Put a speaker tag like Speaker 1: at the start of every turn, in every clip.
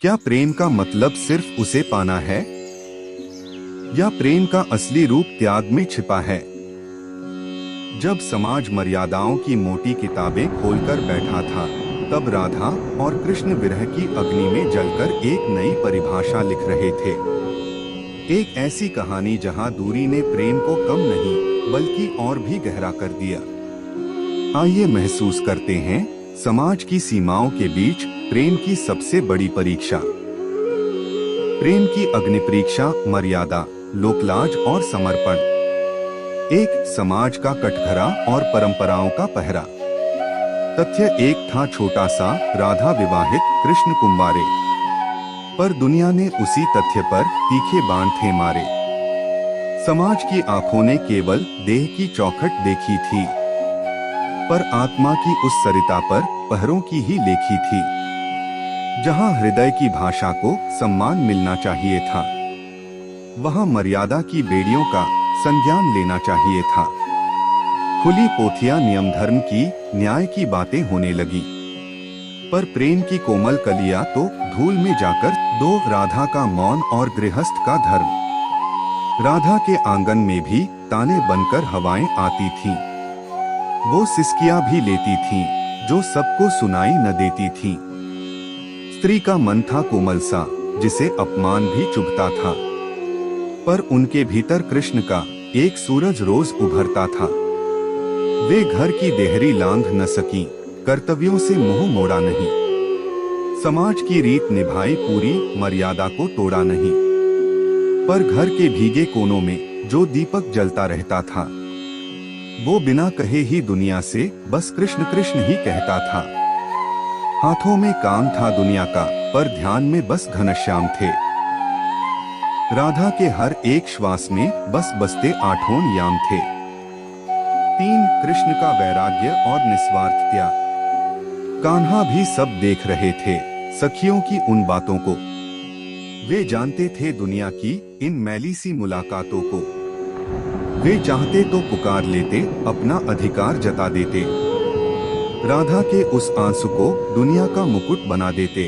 Speaker 1: क्या प्रेम का मतलब सिर्फ उसे पाना है, या प्रेम का असली रूप त्याग में छिपा है? जब समाज मर्यादाओं की मोटी किताबें खोलकर बैठा था, तब राधा और कृष्ण विरह की अग्नि में जलकर एक नई परिभाषा लिख रहे थे। एक ऐसी कहानी जहां दूरी ने प्रेम को कम नहीं बल्कि और भी गहरा कर दिया। आइए महसूस करते हैं समाज की सीमाओं के बीच प्रेम की सबसे बड़ी परीक्षा। प्रेम की अग्नि परीक्षा, मर्यादा, लोकलाज और समर्पण। एक समाज का कटघरा और परंपराओं का पहरा। तथ्य एक था छोटा सा, राधा विवाहित, कृष्ण कुंवारे। पर दुनिया ने उसी तथ्य पर तीखे बाण थे मारे। समाज की आंखों ने केवल देह की चौखट देखी थी, पर आत्मा की उस सरिता पर पहरों की ही लेखी थी। जहां हृदय की भाषा को सम्मान मिलना चाहिए था, वहां मर्यादा की बेड़ियों का संज्ञान लेना चाहिए था। खुली पोथियां नियम धर्म की, न्याय की बातें होने लगी, पर प्रेम की कोमल कलियां तो धूल में जाकर दो। राधा का मौन और गृहस्थ का धर्म। राधा के आंगन में भी ताने बनकर हवाएं आती थीं। वो सिसकियां भी लेती थीं, जो सबको सुनाई न देती थीं। स्त्री का मन था कोमल सा, जिसे अपमान भी चुभता था, पर उनके भीतर कृष्ण का एक सूरज रोज उभरता था। वे घर की देहरी लांघ न सकी, कर्तव्यों से मुंह मोड़ा नहीं। समाज की रीत निभाई पूरी, मर्यादा को तोड़ा नहीं। पर घर के भीगे कोनों में जो दीपक जलता रहता था, वो बिना कहे ही दुनिया से बस कृष्ण कृष्ण ही कहता था। हाथों में काम था दुनिया का, पर ध्यान में बस घनश्याम थे। राधा के हर एक श्वास में बस बसते आठों याम थे। 3 कृष्ण का वैराग्य और निस्वार्थ त्याग। कान्हा भी सब देख रहे थे, सखियों की उन बातों को। वे जानते थे दुनिया की इन मैली सी मुलाकातों को। वे चाहते तो पुकार लेते, अपना अधिकार जता देते। राधा के उस आंसू को दुनिया का मुकुट बना देते।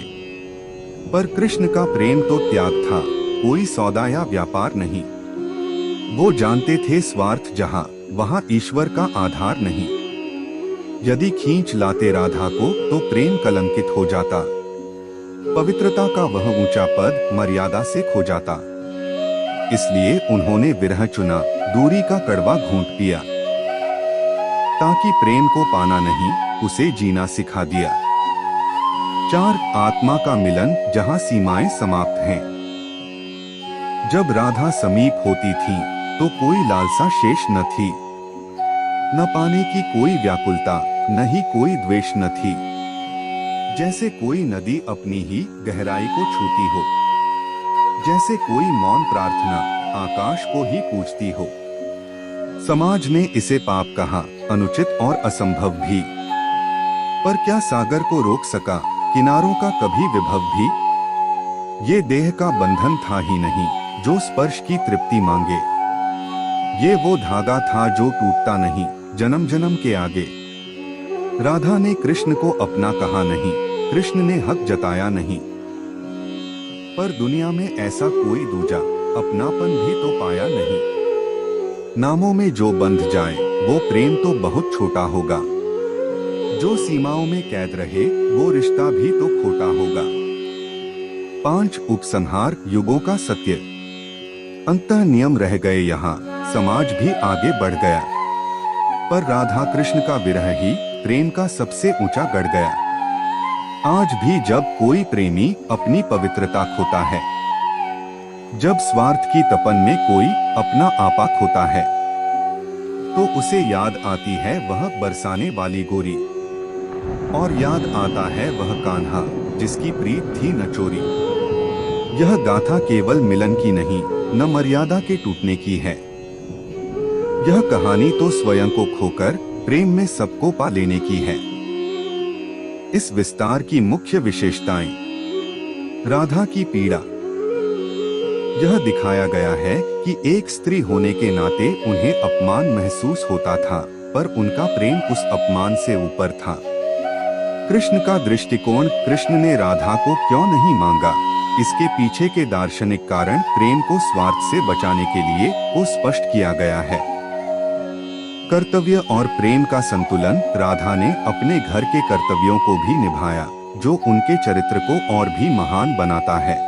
Speaker 1: पर कृष्ण का प्रेम तो त्याग था, कोई सौदा या व्यापार नहीं। वो जानते थे स्वार्थ जहां, वहां ईश्वर का आधार नहीं। यदि खींच लाते राधा को तो प्रेम कलंकित हो जाता। पवित्रता का वह ऊंचा पद मर्यादा से खो जाता। इसलिए उन्होंने विरह चुना, दूरी का कड़वा घूंट पिया। ताकि प्रेम को पाना नहीं, उसे जीना सिखा दिया। 4 आत्मा का मिलन, जहां सीमाएं समाप्त हैं। जब राधा समीप होती थी, तो कोई लालसा शेष न थी। न पाने की कोई व्याकुलता, न ही कोई द्वेष न थी। जैसे कोई नदी अपनी ही गहराई को छूती हो, जैसे कोई मौन प्रार्थना आकाश को ही पूछती हो। समाज ने इसे पाप कहा, अनुचित और असंभव भी। पर क्या सागर को रोक सका, किनारों का कभी विभव भी? ये देह का बंधन था ही नहीं, जो स्पर्श की तृप्ति मांगे। ये वो धागा था जो टूटता नहीं, जन्म जन्म के आगे। राधा ने कृष्ण को अपना कहा नहीं, कृष्ण ने हक जताया नहीं। पर दुनिया में ऐसा कोई दूजा अपनापन भी तो पाया नहीं। नामों में जो बंध जाए, वो प्रेम तो बहुत छोटा होगा। जो सीमाओं में कैद रहे, वो रिश्ता भी तो खोटा होगा। 5 उपसंहार, युगों का सत्य। अंतः नियम रह गए यहाँ, समाज भी आगे बढ़ गया। पर राधा कृष्ण का विरह ही प्रेम का सबसे ऊंचा गढ़ गया। आज भी जब कोई प्रेमी अपनी पवित्रता खोता है, जब स्वार्थ की तपन में कोई अपना आपा खोता है, तो उसे याद आती है वह बरसाने वाली गोरी, और याद आता है वह कान्हा जिसकी प्रीत थी न चोरी। यह गाथा केवल मिलन की नहीं, न मर्यादा के टूटने की है। यह कहानी तो स्वयं को खोकर प्रेम में सबको पा लेने की है। इस विस्तार की मुख्य विशेषताएं। राधा की पीड़ा। यह दिखाया गया है कि एक स्त्री होने के नाते उन्हें अपमान महसूस होता था, पर उनका प्रेम उस अपमान से ऊपर था। कृष्ण का दृष्टिकोण, कृष्ण ने राधा को क्यों नहीं मांगा, इसके पीछे के दार्शनिक कारण प्रेम को स्वार्थ से बचाने के लिए को स्पष्ट किया गया है। कर्तव्य और प्रेम का संतुलन, राधा ने अपने घर के कर्तव्यों को भी निभाया, जो उनके चरित्र को और भी महान बनाता है।